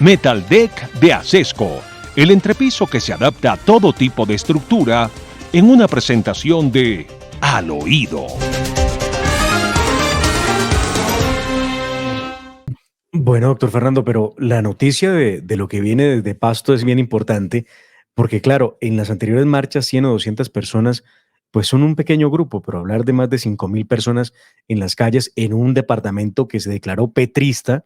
Metal Deck de Acesco, el entrepiso que se adapta a todo tipo de estructura en una presentación de Al Oído. Bueno, doctor Fernando, pero la noticia de lo que viene desde Pasto es bien importante, porque claro, en las anteriores marchas 100 o 200 personas, pues son un pequeño grupo, pero hablar de más de 5.000 personas en las calles en un departamento que se declaró petrista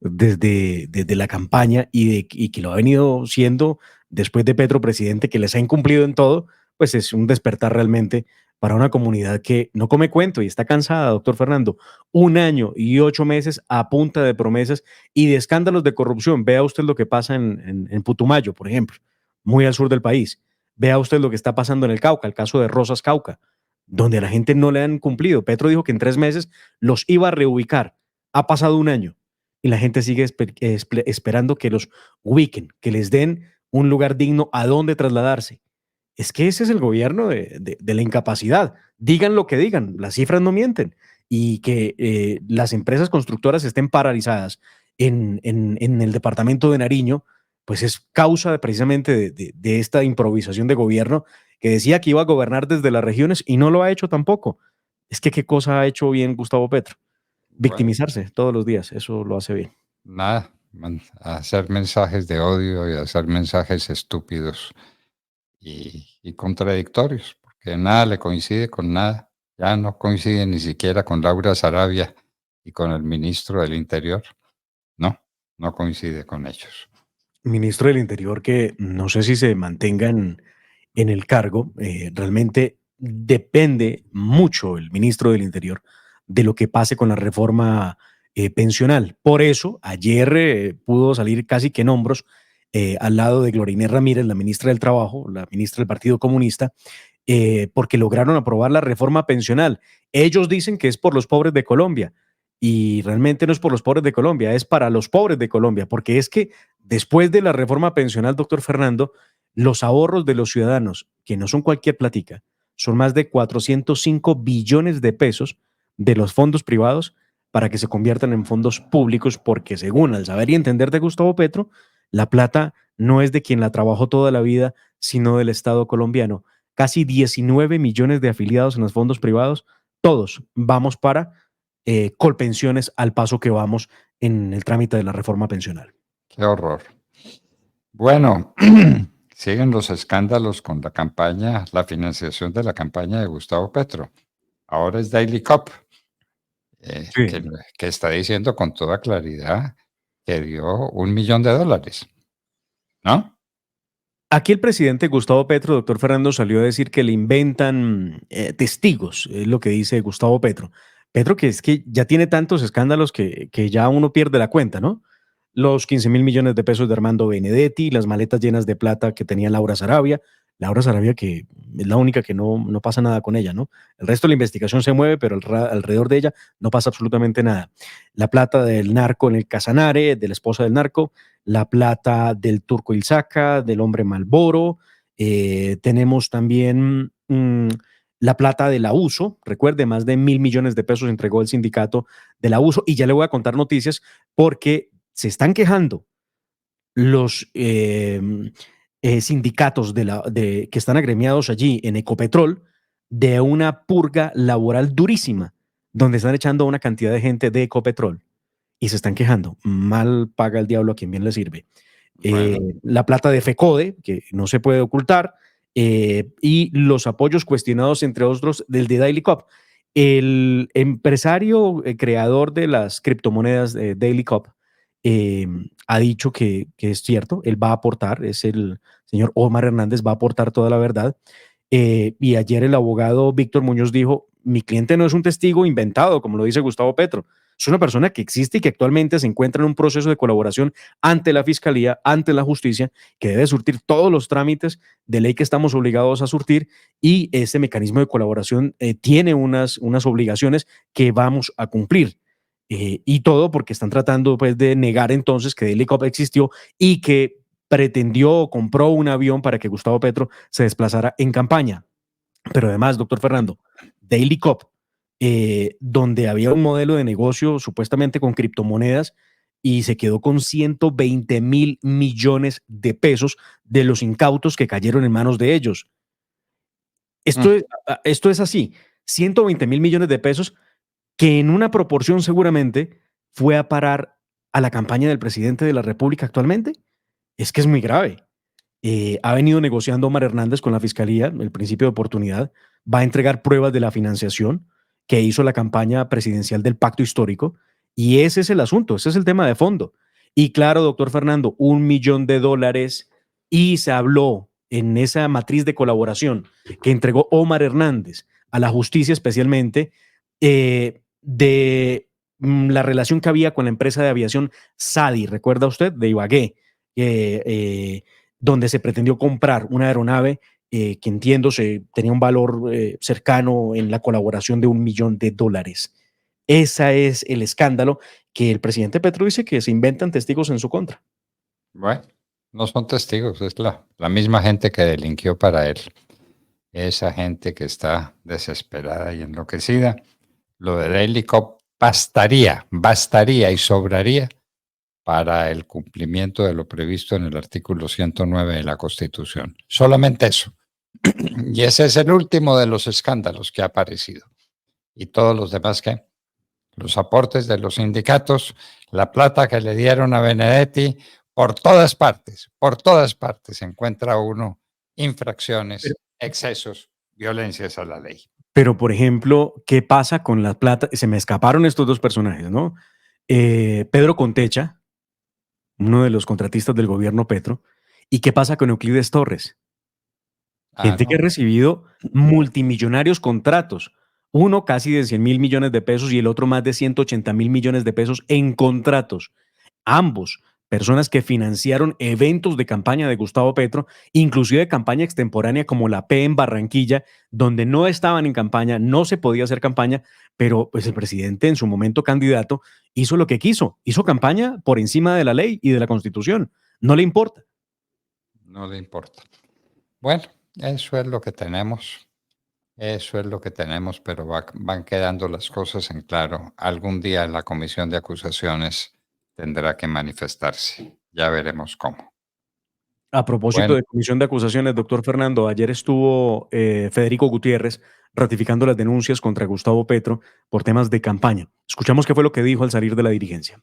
desde la campaña y que lo ha venido siendo después de Petro presidente, que les ha incumplido en todo, pues es un despertar realmente para una comunidad que no come cuento y está cansada, doctor Fernando. 1 año y 8 meses a punta de promesas y de escándalos de corrupción. Vea usted lo que pasa en Putumayo, por ejemplo, muy al sur del país. Vea usted lo que está pasando en el Cauca, el caso de Rosas Cauca, donde a la gente no le han cumplido. Petro dijo que en 3 meses los iba a reubicar. Ha pasado 1 año y la gente sigue esperando que los ubiquen, que les den un lugar digno a donde trasladarse. Es que ese es el gobierno de la incapacidad. Digan lo que digan, las cifras no mienten. Y que las empresas constructoras estén paralizadas en el departamento de Nariño, pues es causa precisamente de esta improvisación de gobierno que decía que iba a gobernar desde las regiones y no lo ha hecho tampoco. Es que qué cosa ha hecho bien Gustavo Petro. Bueno, Victimizarse todos los días, eso lo hace bien. nada, hacer mensajes de odio y hacer mensajes estúpidos y contradictorios, porque nada le coincide con nada. Ya no coincide ni siquiera con Laura Sarabia y con el ministro del Interior. No, no coincide con ellos. Ministro del Interior que no sé si se mantenga en el cargo, realmente depende mucho el ministro del Interior de lo que pase con la reforma pensional. Por eso, ayer pudo salir casi que en hombros al lado de Gloria Inés Ramírez, la ministra del Trabajo, la ministra del Partido Comunista, porque lograron aprobar la reforma pensional. Ellos dicen que es por los pobres de Colombia y realmente no es por los pobres de Colombia, es para los pobres de Colombia, porque es que después de la reforma pensional, doctor Fernando, los ahorros de los ciudadanos, que no son cualquier platica, son más de 405 billones de pesos de los fondos privados para que se conviertan en fondos públicos, porque según al saber y entender de Gustavo Petro, la plata no es de quien la trabajó toda la vida, sino del Estado colombiano. Casi 19 millones de afiliados en los fondos privados, todos vamos para colpensiones al paso que vamos en el trámite de la reforma pensional. Qué horror. Bueno, siguen los escándalos con la campaña, la financiación de la campaña de Gustavo Petro. Ahora es Daily Cop, Sí. que está diciendo con toda claridad que dio $1 millón, ¿no? Aquí el presidente Gustavo Petro, doctor Fernando, salió a decir que le inventan testigos, es lo que dice Gustavo Petro. Petro que es que ya tiene tantos escándalos que ya uno pierde la cuenta, ¿no? Los 15.000 millones de pesos de Armando Benedetti, las maletas llenas de plata que tenía Laura Sarabia que es la única que no pasa nada con ella, ¿no? El resto de la investigación se mueve, pero alrededor de ella no pasa absolutamente nada. La plata del narco en el Casanare, de la esposa del narco, la plata del Turco Ilzaca, del hombre Malboro, tenemos también la plata del abuso, recuerde, más de 1.000 millones de pesos entregó el sindicato del abuso, y ya le voy a contar noticias porque se están quejando los sindicatos que están agremiados allí en Ecopetrol de una purga laboral durísima, donde están echando a una cantidad de gente de Ecopetrol y se están quejando. Mal paga el diablo a quien bien le sirve. Bueno, La plata de FECODE, que no se puede ocultar, y los apoyos cuestionados, entre otros, del de Daily Cop. El empresario creador de las criptomonedas de Daily Cop eh, ha dicho que es cierto, él va a aportar, es el señor Omar Hernández, va a aportar toda la verdad. Y ayer el abogado Víctor Muñoz dijo, mi cliente no es un testigo inventado, como lo dice Gustavo Petro, es una persona que existe y que actualmente se encuentra en un proceso de colaboración ante la Fiscalía, ante la Justicia, que debe surtir todos los trámites de ley que estamos obligados a surtir, y ese mecanismo de colaboración tiene unas obligaciones que vamos a cumplir. Y todo porque están tratando pues, de negar entonces que Daily Cop existió y que pretendió o compró un avión para que Gustavo Petro se desplazara en campaña. Pero además, doctor Fernando, Daily Cop, donde había un modelo de negocio supuestamente con criptomonedas, y se quedó con 120.000 millones de pesos de los incautos que cayeron en manos de ellos. Esto es así, 120.000 millones de pesos que en una proporción seguramente fue a parar a la campaña del presidente de la República actualmente. Es que es muy grave. Ha venido negociando Omar Hernández con la Fiscalía, el principio de oportunidad, va a entregar pruebas de la financiación que hizo la campaña presidencial del pacto histórico, y ese es el asunto, ese es el tema de fondo. Y claro, doctor Fernando, $1 millón, y se habló en esa matriz de colaboración que entregó Omar Hernández a la justicia especialmente, de la relación que había con la empresa de aviación SADI, ¿recuerda usted? De Ibagué, donde se pretendió comprar una aeronave que entiendo tenía un valor cercano en la colaboración de $1 millón. Ese es el escándalo que el presidente Petro dice que se inventan testigos en su contra. Bueno, no son testigos, es la misma gente que delinquió para él. Esa gente que está desesperada y enloquecida. Lo de Daily Cop bastaría y sobraría para el cumplimiento de lo previsto en el artículo 109 de la Constitución. Solamente eso. Y ese es el último de los escándalos que ha aparecido. Y todos los demás, ¿qué? Los aportes de los sindicatos, la plata que le dieron a Benedetti, por todas partes se encuentra uno infracciones, excesos, violencias a la ley. Pero, por ejemplo, ¿qué pasa con la plata? Se me escaparon estos dos personajes, ¿no? Pedro Contecha, uno de los contratistas del gobierno Petro. ¿Y qué pasa con Euclides Torres? Gente que ha recibido multimillonarios contratos. Uno casi de 100.000 millones de pesos y el otro más de 180.000 millones de pesos en contratos. Ambos, personas que financiaron eventos de campaña de Gustavo Petro, inclusive campaña extemporánea como la P en Barranquilla, donde no estaban en campaña, no se podía hacer campaña, pero pues el presidente, en su momento candidato, hizo lo que quiso, hizo campaña por encima de la ley y de la Constitución. No le importa. No le importa. Bueno, eso es lo que tenemos. Eso es lo que tenemos, pero van quedando las cosas en claro. Algún día la comisión de acusaciones tendrá que manifestarse. Ya veremos cómo. A propósito Bueno, de comisión de acusaciones, doctor Fernando, ayer estuvo Federico Gutiérrez ratificando las denuncias contra Gustavo Petro por temas de campaña. Escuchamos qué fue lo que dijo al salir de la dirigencia.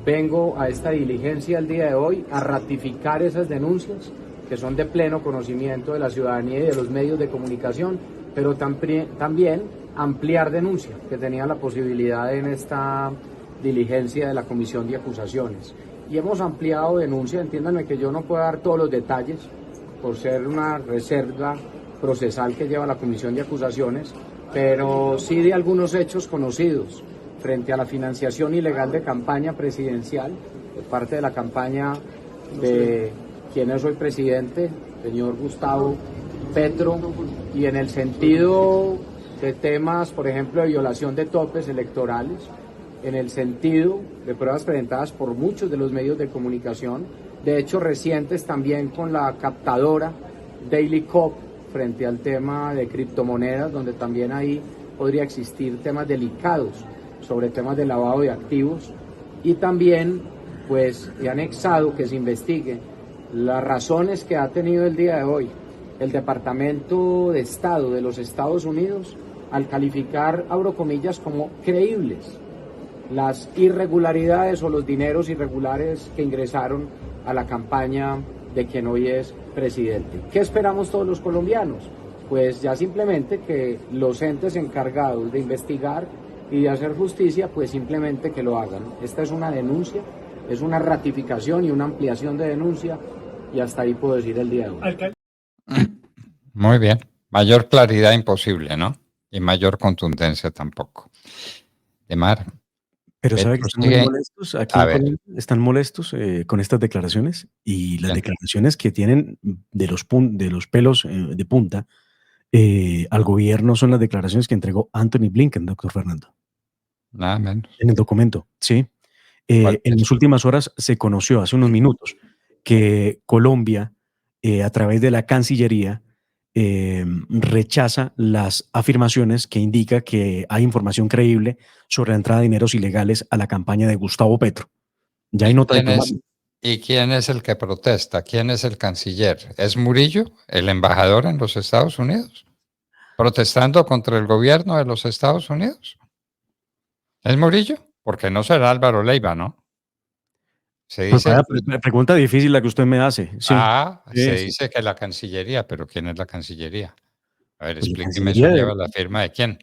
Vengo a esta diligencia el día de hoy a ratificar esas denuncias que son de pleno conocimiento de la ciudadanía y de los medios de comunicación, pero también ampliar denuncia que tenía la posibilidad en esta diligencia de la comisión de acusaciones. Y hemos ampliado denuncia, entiéndanme que yo no puedo dar todos los detalles por ser una reserva procesal que lleva la comisión de acusaciones, pero sí de algunos hechos conocidos frente a la financiación ilegal de campaña presidencial por parte de la campaña de quien es hoy presidente, señor Gustavo Petro, y en el sentido de temas, por ejemplo, de violación de topes electorales, en el sentido de pruebas presentadas por muchos de los medios de comunicación, de hechos recientes también con la captadora Daily Cop frente al tema de criptomonedas, donde también ahí podría existir temas delicados sobre temas de lavado de activos, y también pues he anexado que se investigue las razones que ha tenido el día de hoy el Departamento de Estado de los Estados Unidos al calificar, abro comillas, como creíbles las irregularidades o los dineros irregulares que ingresaron a la campaña de quien hoy es presidente. ¿Qué esperamos todos los colombianos? Pues ya simplemente que los entes encargados de investigar y de hacer justicia, pues simplemente que lo hagan. Esta es una denuncia, es una ratificación y una ampliación de denuncia, y hasta ahí puedo decir el día de hoy. Muy bien. Mayor claridad imposible, ¿no? Y mayor contundencia tampoco. Demar. Pero sabe que están muy molestos aquí en Colombia, están molestos con estas declaraciones, y las declaraciones que tienen de los pelos de punta al gobierno son las declaraciones que entregó Anthony Blinken, doctor Fernando. Nada menos. En el documento, sí. En las últimas horas se conoció, hace unos minutos, que Colombia, a través de la Cancillería, rechaza las afirmaciones que indica que hay información creíble sobre la entrada de dineros ilegales a la campaña de Gustavo Petro. Ya hay ¿Y nota quién es, diplomática. y quién es el que protesta? ¿Quién es el canciller? ¿Es Murillo, el embajador en los Estados Unidos? ¿Protestando contra el gobierno de los Estados Unidos? ¿Es Murillo? Porque no será Álvaro Leiva, ¿no? Se Pues dice, vaya pregunta difícil la que usted me hace. Sí, se sí, sí. dice que la Cancillería, pero ¿quién es la Cancillería? A ver, Pues la explíqueme, ¿eso Cancillería lleva la firma de quién?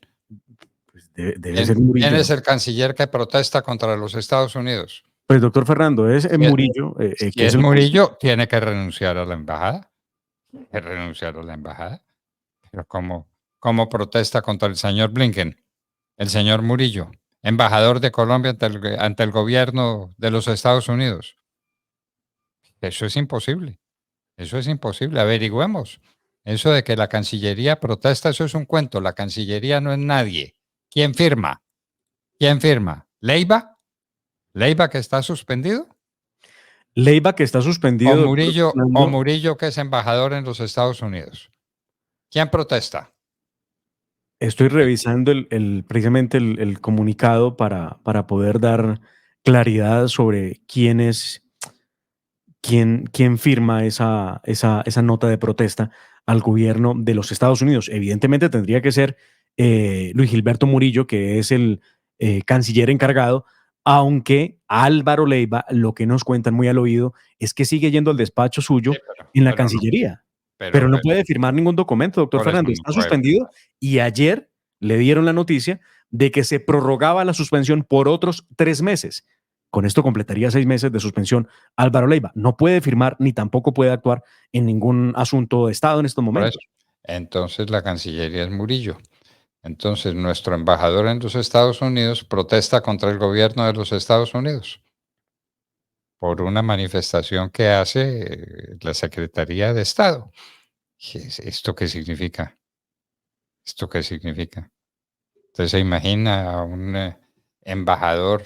pues debe ser ¿Quién Murillo, es ¿no? el canciller que protesta contra los Estados Unidos? Pues doctor Fernando, es Si es, Murillo, si que es es el canciller. Murillo, tiene que renunciar a la embajada. Que renunciar a la embajada. Pero ¿cómo protesta contra el señor Blinken? El señor Murillo, embajador de Colombia ante el gobierno de los Estados Unidos. Eso es imposible. Eso es imposible. Averigüemos. Eso de que la Cancillería protesta, eso es un cuento. La Cancillería no es nadie. ¿Quién firma? ¿Quién firma? ¿Leiva? ¿Leiva que está suspendido? Leiva, que está suspendido, doctor O Fernando. Murillo que es embajador en los Estados Unidos? ¿Quién protesta? Estoy Eh, revisando precisamente el comunicado para poder dar claridad sobre quién firma esa nota de protesta al gobierno de los Estados Unidos. Evidentemente tendría que ser Luis Gilberto Murillo, que es el canciller encargado, aunque Álvaro Leiva, lo que nos cuentan muy al oído, es que sigue yendo al despacho Sí, suyo en la pero no, Cancillería, pero pero, no pero puede firmar ningún documento, doctor por eso Fernando. no Está puede suspendido firmar. y ayer le dieron la noticia de que se prorrogaba la suspensión por otros 3 meses. Con esto completaría 6 meses de suspensión Álvaro Leiva. No puede firmar ni tampoco puede actuar en ningún asunto de Estado en estos Por eso. momentos. Entonces la Cancillería es Murillo. Entonces nuestro embajador en los Estados Unidos protesta contra el gobierno de los Estados Unidos por una manifestación que hace la Secretaría de Estado. ¿Esto qué significa? ¿Esto qué significa? Entonces se imagina a un embajador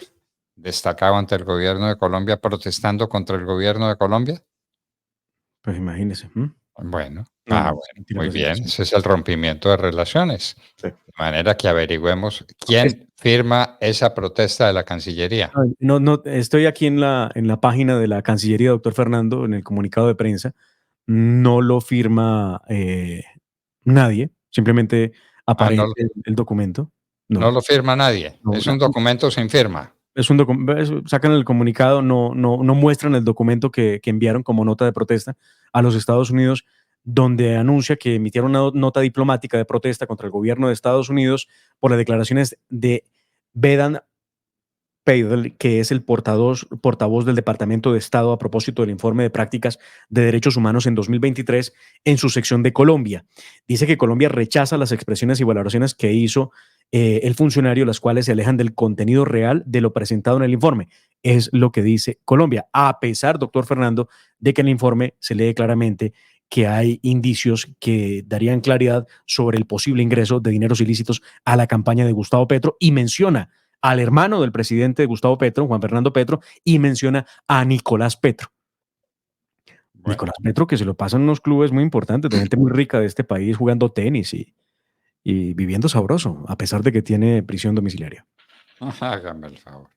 destacado ante el gobierno de Colombia protestando contra el gobierno de Colombia. Pues imagínese. Bueno, No, no, bueno, tiene muy bien. presentación. Ese es el rompimiento de relaciones. Sí. De manera que averigüemos Es- quién firma esa protesta de la Cancillería. no, no, estoy aquí en la página de la Cancillería, doctor Fernando, en el comunicado de prensa. No lo firma nadie, simplemente Ah, no, aparece el documento. no No, lo firma nadie. no, Es un documento sin firma. sacan el comunicado, no muestran el documento que enviaron como nota de protesta a los Estados Unidos, donde anuncia que emitieron una nota diplomática de protesta contra el gobierno de Estados Unidos por las declaraciones de Vedan Peidel, que es el portavoz del Departamento de Estado a propósito del informe de prácticas de derechos humanos en 2023 en su sección de Colombia. Dice que Colombia rechaza las expresiones y valoraciones que hizo el funcionario, las cuales se alejan del contenido real de lo presentado en el informe. Es lo que dice Colombia, a pesar, doctor Fernando, de que en el informe se lee claramente que hay indicios que darían claridad sobre el posible ingreso de dineros ilícitos a la campaña de Gustavo Petro y menciona al hermano del presidente de Gustavo Petro, Juan Fernando Petro, y menciona a Nicolás Petro. Bueno, Nicolás Petro, que se lo pasa en unos clubes muy importantes, de gente muy rica de este país, jugando tenis y viviendo sabroso, a pesar de que tiene prisión domiciliaria. hágame el favor.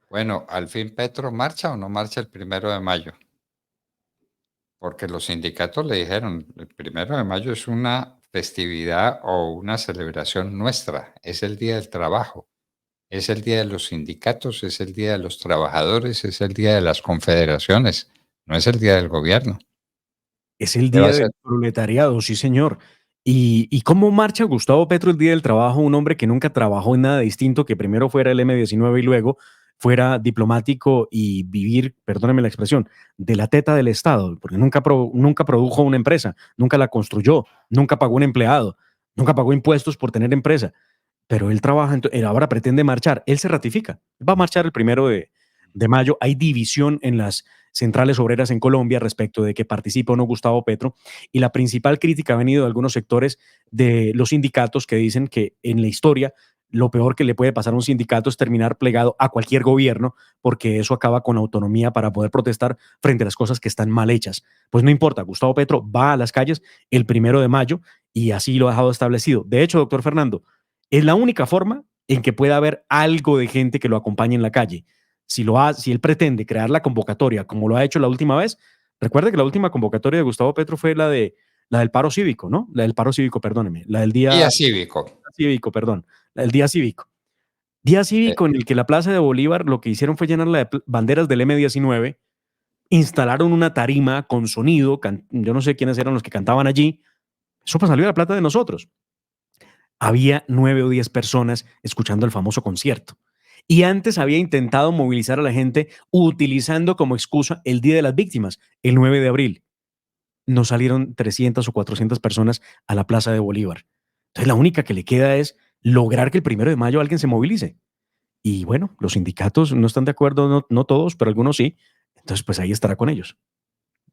Bueno, ¿al fin Petro marcha o no marcha el 1 de mayo? Porque los sindicatos le dijeron, el 1 de mayo es una festividad o una celebración nuestra, es el Día del Trabajo, es el Día de los sindicatos, es el Día de los trabajadores, es el Día de las confederaciones, no es el Día del gobierno. Es el ¿Qué va a día hacer? del proletariado, sí, señor. ¿Y cómo marcha Gustavo Petro el Día del Trabajo? Un hombre que nunca trabajó en nada distinto, que primero fuera el M-19 y luego fuera diplomático y vivir, perdóneme la expresión, de la teta del Estado, porque nunca produjo una empresa, nunca la construyó, nunca pagó un empleado, nunca pagó impuestos por tener empresa. Pero él trabaja, él ahora pretende marchar, él se ratifica, va a marchar el 1 de mayo. Hay división en las centrales obreras en Colombia respecto de que participe o no Gustavo Petro, y la principal crítica ha venido de algunos sectores de los sindicatos que dicen que en la historia lo peor que le puede pasar a un sindicato es terminar plegado a cualquier gobierno, porque eso acaba con autonomía para poder protestar frente a las cosas que están mal hechas. Pues no importa, Gustavo Petro va a las calles el 1 de mayo y así lo ha dejado establecido. De hecho, doctor Fernando, es la única forma en que pueda haber algo de gente que lo acompañe en la calle. Si él pretende crear la convocatoria como lo ha hecho la última vez, recuerde que la última convocatoria de Gustavo Petro fue la del paro cívico, ¿no? La del paro cívico, perdóneme, la del día Día cívico. cívico, perdón, la del día cívico. Día Eh, cívico en el que la Plaza de Bolívar lo que hicieron fue llenarla de banderas del M-19, instalaron una tarima con sonido, yo no sé quiénes eran los que cantaban allí, eso salió de la plata de nosotros. Había 9 o 10 personas escuchando el famoso concierto. Y antes había intentado movilizar a la gente utilizando como excusa el Día de las Víctimas, el 9 de abril. No salieron 300 o 400 personas a la Plaza de Bolívar. Entonces la única que le queda es lograr que el 1 de mayo alguien se movilice. Y bueno, los sindicatos no están de acuerdo, no todos, pero algunos sí. Entonces pues ahí estará con ellos.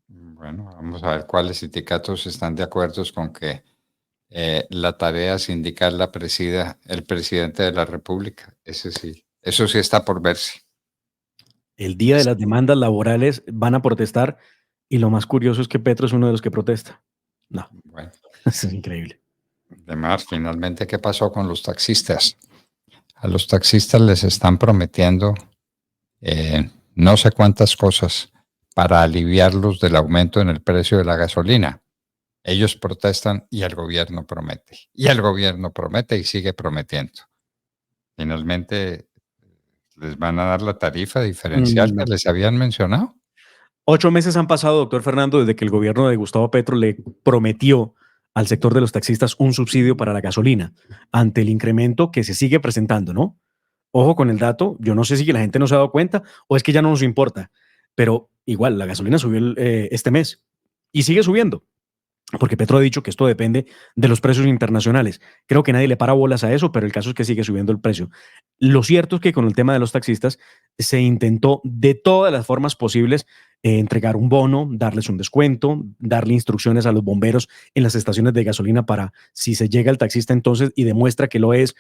Bueno, vamos a ver cuáles sindicatos están de acuerdo con que la tarea sindical la presida el presidente de la República. Eso sí está por verse. El día de las demandas laborales van a protestar y lo más curioso es que Petro es uno de los que protesta. No, Bueno, eso es increíble. además, finalmente, ¿qué pasó con los taxistas? A los taxistas les están prometiendo no sé cuántas cosas para aliviarlos del aumento en el precio de la gasolina. Ellos protestan y el gobierno promete. Y el gobierno promete y sigue prometiendo. Finalmente, les van a dar la tarifa diferencial que No. les habían mencionado. 8 meses han pasado, doctor Fernando, desde que el gobierno de Gustavo Petro le prometió al sector de los taxistas un subsidio para la gasolina ante el incremento que se sigue presentando, ¿no? Ojo con el dato, yo no sé si la gente no se ha dado cuenta o es que ya no nos importa, pero igual la gasolina subió este mes y sigue subiendo. Porque Petro ha dicho que esto depende de los precios internacionales. Creo que nadie le para bolas a eso, pero el caso es que sigue subiendo el precio. Lo cierto es que con el tema de los taxistas se intentó de todas las formas posibles entregar un bono, darles un descuento, darle instrucciones a los bomberos en las estaciones de gasolina para, si se llega el taxista entonces y demuestra que lo es,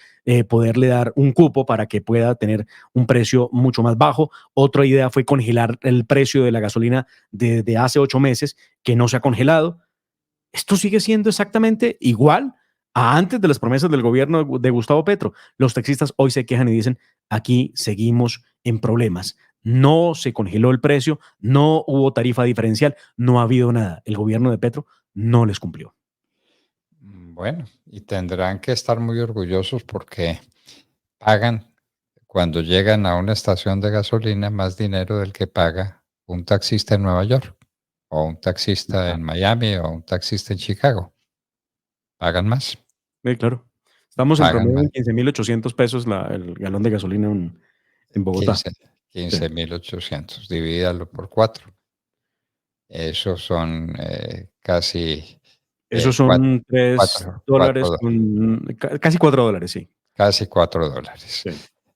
poderle dar un cupo para que pueda tener un precio mucho más bajo. Otra idea fue congelar el precio de la gasolina desde hace 8 meses, que no se ha congelado. Esto sigue siendo exactamente igual a antes de las promesas del gobierno de Gustavo Petro. Los taxistas hoy se quejan y dicen, aquí seguimos en problemas. No se congeló el precio, no hubo tarifa diferencial, no ha habido nada. El gobierno de Petro no les cumplió. Bueno, y tendrán que estar muy orgullosos porque pagan cuando llegan a una estación de gasolina más dinero del que paga un taxista en Nueva York, o un taxista en Miami, o un taxista en Chicago. Pagan más, Claro. Estamos en pagan promedio más. en 15,800 pesos el galón de gasolina en Bogotá. 15, Sí. 15.800, divídalo por 4. Esos son casi Esos cuatro, son $3 casi $4, sí. casi $4. Sí.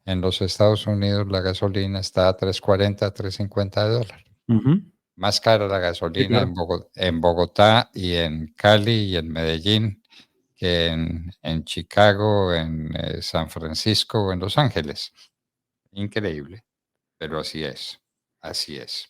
En los Estados Unidos la gasolina está a 3.40, 3.50 de dólar. Ujú. Más cara la Sí, gasolina claro. en Bogotá y en Cali y en Medellín que en Chicago, en San Francisco o en Los Ángeles. Increíble, pero así es, así es.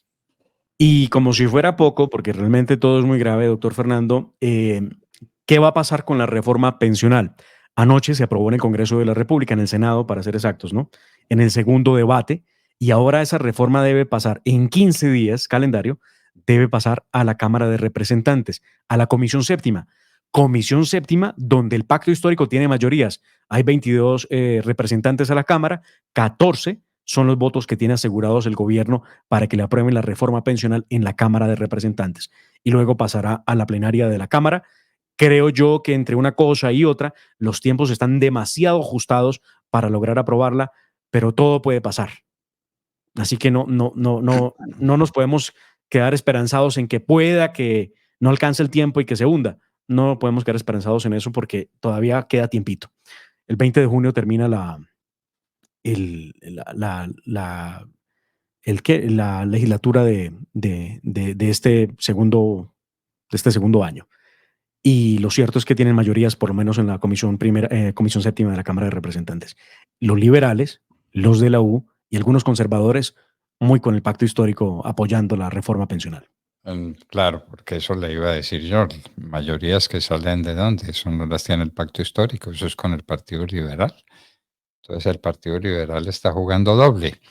Y como si fuera poco, porque realmente todo es muy grave, doctor Fernando, ¿qué va a pasar con la reforma pensional? Anoche se aprobó en el Congreso de la República, en el Senado, para ser exactos, ¿no? En el segundo debate, y ahora esa reforma debe pasar en 15 días, calendario, debe pasar a la Cámara de Representantes, a la Comisión Séptima. Comisión Séptima, donde el pacto histórico tiene mayorías. Hay 22 representantes a la Cámara, 14 son los votos que tiene asegurados el gobierno para que le aprueben la reforma pensional en la Cámara de Representantes. Y luego pasará a la plenaria de la Cámara. Creo yo que entre una cosa y otra, los tiempos están demasiado ajustados para lograr aprobarla, pero todo puede pasar. Así que no nos podemos quedar esperanzados en que pueda que no alcance el tiempo y que se hunda. No podemos quedar esperanzados en eso porque todavía queda tiempito. El 20 de junio termina el, la, la legislatura de este segundo año. y lo cierto es que tienen mayorías, por lo menos en la comisión séptima de la Cámara de Representantes. Los liberales, los de la U y algunos conservadores muy con el pacto histórico apoyando la reforma pensional. Claro, porque eso le iba a decir yo. Mayorías que salen de dónde, eso no las tiene el pacto histórico, eso es con el Partido Liberal. Entonces el Partido Liberal está jugando doble.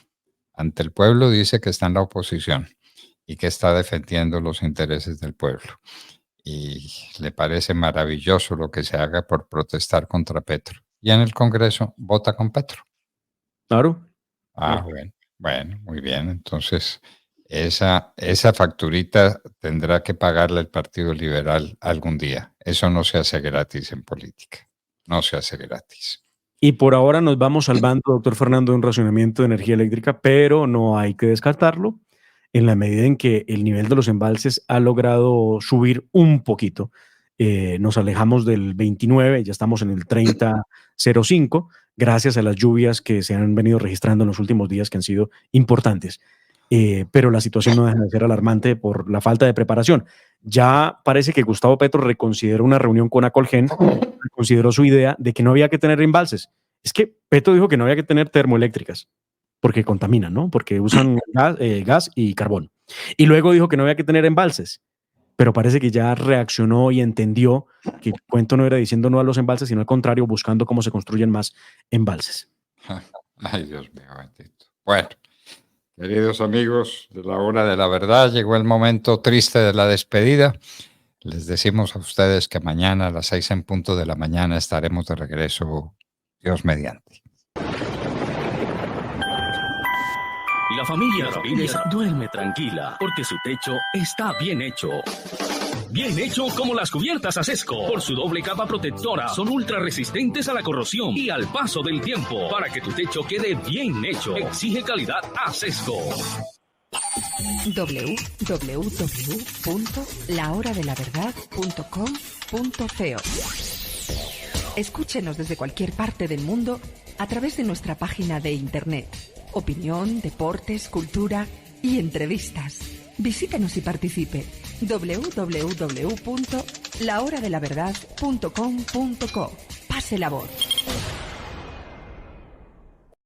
Ante el pueblo dice que está en la oposición y que está defendiendo los intereses del pueblo. Y le parece maravilloso lo que se haga por protestar contra Petro. Y en el Congreso vota con Petro. Claro. Ah, bueno, muy bien. Entonces, esa facturita tendrá que pagarle el Partido Liberal algún día. Eso no se hace gratis en política. No se hace gratis. Y por ahora nos vamos salvando, doctor Fernando, de un racionamiento de energía eléctrica, pero no hay que descartarlo en la medida en que el nivel de los embalses ha logrado subir un poquito. Nos alejamos del 29, ya estamos en el 30,05, gracias a las lluvias que se han venido registrando en los últimos días, que han sido importantes. Pero la situación no deja de ser alarmante por la falta de preparación. Ya parece que Gustavo Petro reconsideró una reunión con Acolgen, reconsideró su idea de que no había que tener embalses. Es que Petro dijo que no había que tener termoeléctricas, porque contaminan, ¿no? Porque usan gas y carbón. Y luego dijo que no había que tener embalses, pero parece que ya reaccionó y entendió que el cuento no era diciendo no a los embalses, sino al contrario, buscando cómo se construyen más embalses. Ay, Dios mío, bendito. Bueno, queridos amigos de la hora de la verdad, llegó el momento triste de la despedida. Les decimos a ustedes que mañana a las 6 en punto de la mañana estaremos de regreso, Dios mediante. La familia Ramírez duerme tranquila porque su techo está bien hecho. Bien hecho como las cubiertas Asesco. Por su doble capa protectora, son ultra resistentes a la corrosión y al paso del tiempo. Para que tu techo quede bien hecho, exige calidad Asesco. www.lahoradelaverdad.com.co. Escúchenos desde cualquier parte del mundo a través de nuestra página de internet. Opinión, deportes, cultura y entrevistas. Visítenos y participe. www.lahoradelaverdad.com.co. Pase la voz.